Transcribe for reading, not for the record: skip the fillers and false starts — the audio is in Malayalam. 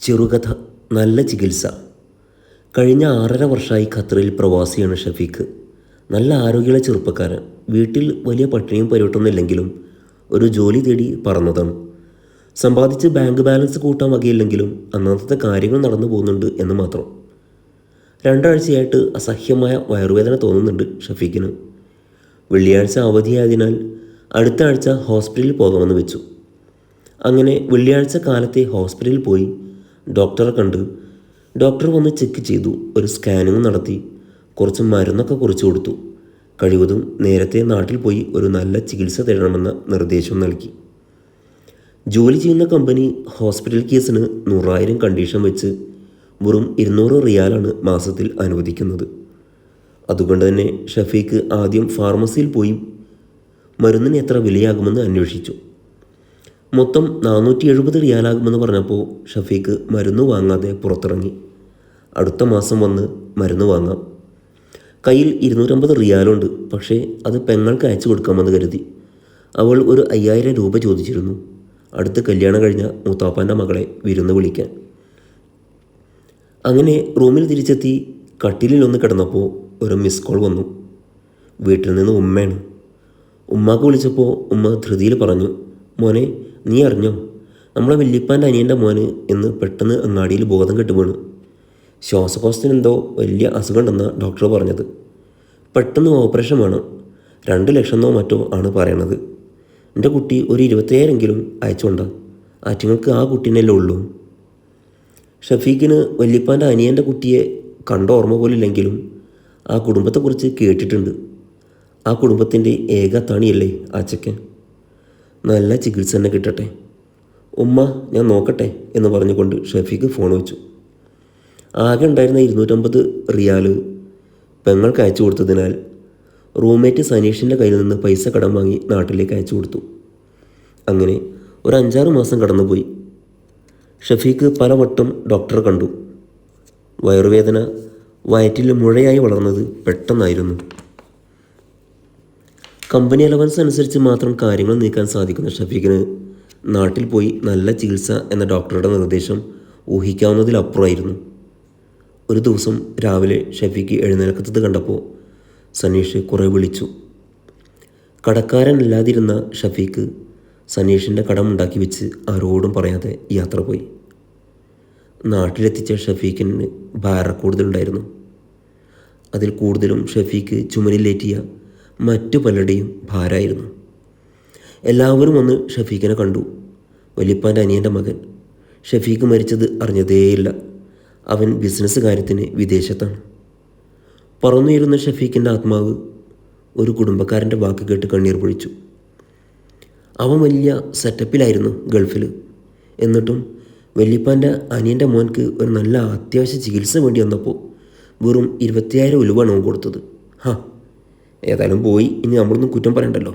ചെറുകഥ. നല്ല ചികിത്സ. കഴിഞ്ഞ 6.5 വർഷമായി ഖത്തറിൽ പ്രവാസിയാണ് ഷഫീഖ്. നല്ല ആരോഗ്യമുള്ള ചെറുപ്പക്കാരൻ. വീട്ടിൽ വലിയ പട്ടിണിയും പരിവട്ടൊന്നും ഇല്ലെങ്കിലും ഒരു ജോലി തേടി പറന്നതാണ്. സമ്പാദിച്ച് ബാങ്ക് ബാലൻസ് കൂട്ടാൻ വകയില്ലെങ്കിലും അന്നത്തെ കാര്യങ്ങൾ നടന്നു പോകുന്നുണ്ട് എന്ന് മാത്രം. 2 ആഴ്ചയായിട്ട് അസഹ്യമായ വയറുവേദന തോന്നുന്നുണ്ട് ഷഫീഖിന്. വെള്ളിയാഴ്ച അവധിയായതിനാൽ അടുത്ത ആഴ്ച ഹോസ്പിറ്റലിൽ പോകാമെന്ന് വെച്ചു. അങ്ങനെ വെള്ളിയാഴ്ച കാലത്തെ ഹോസ്പിറ്റലിൽ പോയി ഡോക്ടറെ കണ്ട്. ഡോക്ടർ വന്ന് ചെക്ക് ചെയ്തു, ഒരു സ്കാനിങ് നടത്തി, കുറച്ച് മരുന്നൊക്കെ കുറിച്ച് കൊടുത്തു. കഴിവതും നേരത്തെ നാട്ടിൽ പോയി ഒരു നല്ല ചികിത്സ തേടണമെന്ന നിർദ്ദേശം നൽകി. ജോലി ചെയ്യുന്ന കമ്പനി ഹോസ്പിറ്റൽ കേസിന് 100,000 കണ്ടീഷൻ വെച്ച് വെറും 200 റിയാലാണ് മാസത്തിൽ അനുവദിക്കുന്നത്. അതുകൊണ്ട് തന്നെ ഷഫീഖ് ആദ്യം ഫാർമസിയിൽ പോയി മരുന്നിന് എത്ര വിലയാകുമെന്ന് അന്വേഷിച്ചു. മൊത്തം 470 റിയാലാകുമെന്ന് പറഞ്ഞപ്പോൾ ഷഫീഖ് മരുന്ന് വാങ്ങാതെ പുറത്തിറങ്ങി. അടുത്ത മാസം വന്ന് മരുന്ന് വാങ്ങാം. കയ്യിൽ 250 റിയാലുണ്ട്. പക്ഷേ അത് പെങ്ങൾക്ക് അയച്ചു കൊടുക്കാമെന്ന് കരുതി. അവൾ ഒരു 5,000 രൂപ ചോദിച്ചിരുന്നു, അടുത്ത് കല്യാണം കഴിഞ്ഞ മൂത്താപ്പാൻ്റെ മകളെ വിരുന്ന് വിളിക്കാൻ. അങ്ങനെ റൂമിൽ തിരിച്ചെത്തി കട്ടിലിലൊന്ന് കിടന്നപ്പോൾ ഒരു മിസ് കോൾ വന്നു. വീട്ടിൽ നിന്ന് ഉമ്മയാണ്. ഉമ്മാക്ക് വിളിച്ചപ്പോൾ ഉമ്മ ധൃതിയിൽ പറഞ്ഞു, മോനെ നീ അറിഞ്ഞോ, നമ്മളെ വല്യപ്പാൻ്റെ അനിയൻ്റെ മോന് എന്ന് പെട്ടെന്ന് അങ്ങാടിയിൽ ബോധം കെട്ട് വീണു. ശ്വാസകോശത്തിന് എന്തോ വലിയ അസുഖം ഉണ്ടെന്നാണ് ഡോക്ടർ പറഞ്ഞത്. പെട്ടെന്ന് ഓപ്പറേഷൻ വേണം. 2 ലക്ഷമോ മറ്റോ ആണ് പറയണത്. എൻ്റെ കുട്ടി ഒരു 27,000 അയച്ചുകൊണ്ടാണ്. ആറ്റുങ്ങൾക്ക് ആ കുട്ടീനല്ലേ ഉള്ളൂ. ഷഫീഖിന് വല്യപ്പാൻ്റെ അനിയൻ്റെ കുട്ടിയെ കണ്ട ഓർമ്മ പോലില്ലെങ്കിലും ആ കുടുംബത്തെക്കുറിച്ച് കേട്ടിട്ടുണ്ട്. ആ കുടുംബത്തിൻ്റെ ഏക തണിയല്ലേ ആ ചെക്കൻ. നല്ല ചികിത്സ തന്നെ കിട്ടട്ടെ. ഉമ്മ ഞാൻ നോക്കട്ടെ എന്ന് പറഞ്ഞുകൊണ്ട് ഷഫീഖ് ഫോൺ വെച്ചു. ആകെ ഉണ്ടായിരുന്ന 250 റിയാൽ പെങ്ങൾക്ക് അയച്ചു കൊടുത്തതിനാൽ റൂംമേറ്റ് സനീഷിൻ്റെ കയ്യിൽ നിന്ന് പൈസ കടം വാങ്ങി നാട്ടിലേക്ക് അയച്ചു കൊടുത്തു. അങ്ങനെ ഒരു 5-6 മാസം കടന്നുപോയി. ഷഫീഖ് പലവട്ടം ഡോക്ടറെ കണ്ടു. വയറുവേദന വയറ്റിൽ മുഴയായി വളർന്നത് പെട്ടെന്നായിരുന്നു. കമ്പനി അലവൻസ് അനുസരിച്ച് മാത്രം കാര്യങ്ങൾ നീക്കാൻ സാധിക്കുന്ന ഷഫീഖിന് നാട്ടിൽ പോയി നല്ല ചികിത്സ എന്ന ഡോക്ടറുടെ നിർദ്ദേശം ഊഹിക്കാവുന്നതിലപ്പുറമായിരുന്നു. ഒരു ദിവസം രാവിലെ ഷഫീഖ് എഴുന്നേൽക്കത്തത് കണ്ടപ്പോൾ സനീഷ് കുറേ വിളിച്ചു. കടക്കാരനല്ലാതിരുന്ന ഷഫീഖ് സനീഷിൻ്റെ കടമുണ്ടാക്കി വെച്ച് ആരോടും പറയാതെ യാത്ര പോയി. നാട്ടിലെത്തിച്ച ഷഫീഖിന് ഭാര കൂടുതലുണ്ടായിരുന്നു. അതിൽ കൂടുതലും ഷഫീഖ് ചുമലിലേറ്റിയ മറ്റു പലരുടെയും ഭാരമായിരുന്നു. എല്ലാവരും വന്ന് ഷഫീഖിനെ കണ്ടു. വല്യപ്പാൻ്റെ അനിയൻ്റെ മകൻ. ഷഫീഖ് മരിച്ചത് അറിഞ്ഞതേയില്ല. അവൻ ബിസിനസ് കാര്യത്തിന് വിദേശത്താണ്. പറന്നുയരുന്ന ഷഫീഖിൻ്റെ ആത്മാവ് ഒരു കുടുംബക്കാരൻ്റെ വാക്ക് കേട്ട് കണ്ണീർ പൊഴിച്ചു. അവൻ വലിയ സെറ്റപ്പിലായിരുന്നു ഗൾഫിൽ. എന്നിട്ടും വല്യപ്പാൻ്റെ അനിയൻ്റെ മോൻക്ക് ഒരു നല്ല അത്യാവശ്യ ചികിത്സ വേണ്ടി വന്നപ്പോൾ വെറും 27,000 ഉലുവാണ് അവൻ കൊടുത്തത്. ഏതായാലും പോയി, ഇനി നമ്മളൊന്നും കുറ്റം പറയണ്ടല്ലോ.